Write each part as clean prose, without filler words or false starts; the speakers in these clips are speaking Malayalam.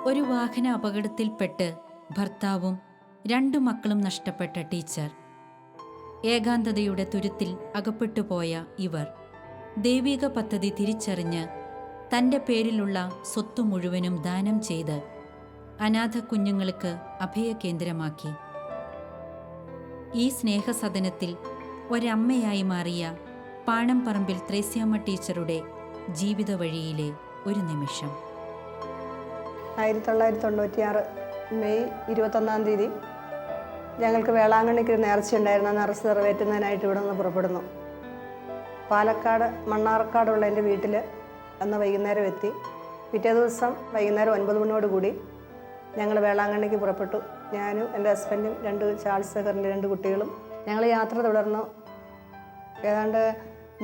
ഒരു വാഹന അപകടത്തിൽപ്പെട്ട് ഭർത്താവും 2 മക്കളും നഷ്ടപ്പെട്ട ടീച്ചർ. ഏകാന്തതയുടെ തുരുത്തിൽ അകപ്പെട്ടുപോയ ഇവർ ദൈവിക പദ്ധതി തിരിച്ചറിഞ്ഞ് തൻ്റെ പേരിലുള്ള സ്വത്ത് മുഴുവനും ദാനം ചെയ്ത് അനാഥ കുഞ്ഞുങ്ങൾക്ക് അഭയകേന്ദ്രമാക്കി. ഈ സ്നേഹസദനത്തിൽ ഒരമ്മയായി മാറിയ പാണംപറമ്പിൽ ത്രേസ്യാമ്മ ടീച്ചറുടെ ജീവിത വഴിയിലെ ഒരു നിമിഷം. 1996 മെയ് 21 ഞങ്ങൾക്ക് വേളാങ്കണ്ണിക്ക് നേർച്ചയുണ്ടായിരുന്നു. നേർച്ച നിറവേറ്റുന്നതിനായിട്ട് ഇവിടെ നിന്ന് പുറപ്പെടുന്നു. പാലക്കാട് മണ്ണാർക്കാടുള്ള എൻ്റെ വീട്ടിൽ അന്ന് വൈകുന്നേരം എത്തി. പിറ്റേ ദിവസം വൈകുന്നേരം 9 മണിയോടുകൂടി ഞങ്ങൾ വേളാങ്കണ്ണിക്ക് പുറപ്പെട്ടു. ഞാനും എൻ്റെ ഹസ്ബൻഡും 2 ചാൾസ് സഹറിൻ്റെ 2 കുട്ടികളും. ഞങ്ങൾ യാത്ര തുടർന്നു. ഏതാണ്ട്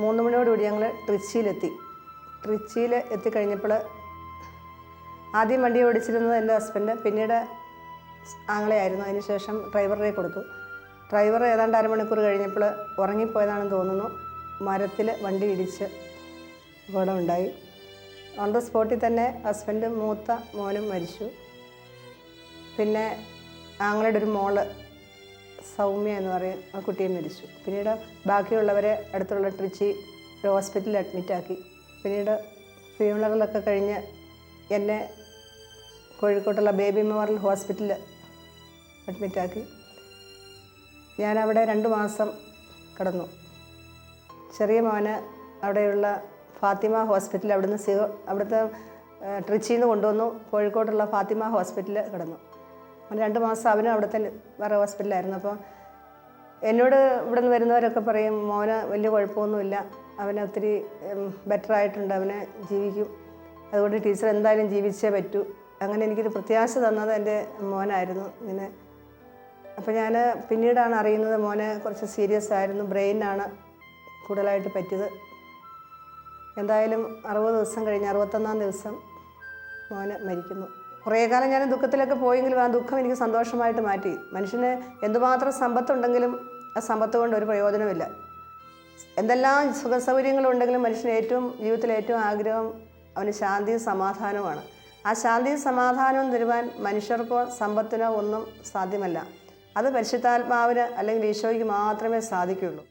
3 മണിയോടുകൂടി ഞങ്ങൾ ട്രിച്ചിയിലെത്തി. ട്രിച്ചിയിൽ എത്തിക്കഴിഞ്ഞപ്പോൾ ആദ്യം വണ്ടി ഓടിച്ചിരുന്നത് എൻ്റെ ഹസ്ബൻഡ്, പിന്നീട് ആങ്ങളെയായിരുന്നു. അതിനുശേഷം ഡ്രൈവറെ കൊടുത്തു. ഡ്രൈവർ ഏതാണ്ട് അരമണിക്കൂർ കഴിഞ്ഞപ്പോൾ ഉറങ്ങിപ്പോയതാണെന്ന് തോന്നുന്നു. മരത്തിൽ വണ്ടി ഇടിച്ച് അപകടമുണ്ടായി. ഓൺ ദ സ്പോട്ടിൽ തന്നെ ഹസ്ബൻഡും മൂത്ത മോനും മരിച്ചു. പിന്നെ ആങ്ങളുടെ ഒരു മോള് സൗമ്യ എന്ന് പറയും, ആ കുട്ടിയും മരിച്ചു. പിന്നീട് ബാക്കിയുള്ളവരെ അടുത്തുള്ള ട്രിച്ചി ഒരു ഹോസ്പിറ്റലിൽ അഡ്മിറ്റാക്കി. പിന്നീട് ഫ്യൂണറലൊക്കെ കഴിഞ്ഞ് എന്നെ കോഴിക്കോട്ടുള്ള ബേബി മെമ്മോറിയൽ ഹോസ്പിറ്റലിൽ അഡ്മിറ്റാക്കി. ഞാനവിടെ 2 മാസം കിടന്നു. ചെറിയ മോന് അവിടെയുള്ള ഫാത്തിമ ഹോസ്പിറ്റൽ അവിടുത്തെ ട്രിച്ചിയിൽ നിന്ന് കൊണ്ടുവന്നു. കോഴിക്കോട്ടുള്ള ഫാത്തിമ ഹോസ്പിറ്റലിൽ കിടന്നു. അങ്ങനെ 2 മാസം അവനും അവിടുത്തെ വേറെ ഹോസ്പിറ്റലായിരുന്നു. അപ്പോൾ എന്നോട് ഇവിടെ നിന്ന് വരുന്നവരൊക്കെ പറയും, മോന് വലിയ കുഴപ്പമൊന്നുമില്ല, അവന് ഒത്തിരി ബെറ്റർ ആയിട്ടുണ്ട്, അവന് ജീവിക്കും, അതുകൊണ്ട് ടീച്ചർ എന്തായാലും ജീവിച്ചേ പറ്റൂ. അങ്ങനെ എനിക്കൊരു പ്രത്യാശ തന്നത് എൻ്റെ മോനായിരുന്നു. ഇങ്ങനെ അപ്പോൾ ഞാൻ പിന്നീടാണ് അറിയുന്നത് മോനെ കുറച്ച് സീരിയസ് ആയിരുന്നു, ബ്രെയിനാണ് കൂടുതലായിട്ട് പറ്റിയത്. എന്തായാലും 60 ദിവസം കഴിഞ്ഞ് 61-ാം ദിവസം മോന് മരിക്കുന്നു. കുറേ കാലം ഞാൻ ദുഃഖത്തിലൊക്കെ പോയെങ്കിലും ആ ദുഃഖം എനിക്ക് സന്തോഷമായിട്ട് മാറ്റി. മനുഷ്യന് എന്തുമാത്രം സമ്പത്തുണ്ടെങ്കിലും ആ സമ്പത്ത് കൊണ്ട് ഒരു പ്രയോജനമില്ല. എന്തെല്ലാം സുഖസൗകര്യങ്ങളുണ്ടെങ്കിലും മനുഷ്യന് ജീവിതത്തിൽ ഏറ്റവും ആഗ്രഹം അവന് ശാന്തിയും സമാധാനവുമാണ്. ആ ശാന്തിയും സമാധാനവും തരുവാൻ മനുഷ്യർക്കോ സമ്പത്തിനോ ഒന്നും സാധ്യമല്ല. അത് പരിശുദ്ധാത്മാവിന് അല്ലെങ്കിൽ ഈശോയ്ക്ക് മാത്രമേ സാധിക്കുകയുള്ളൂ.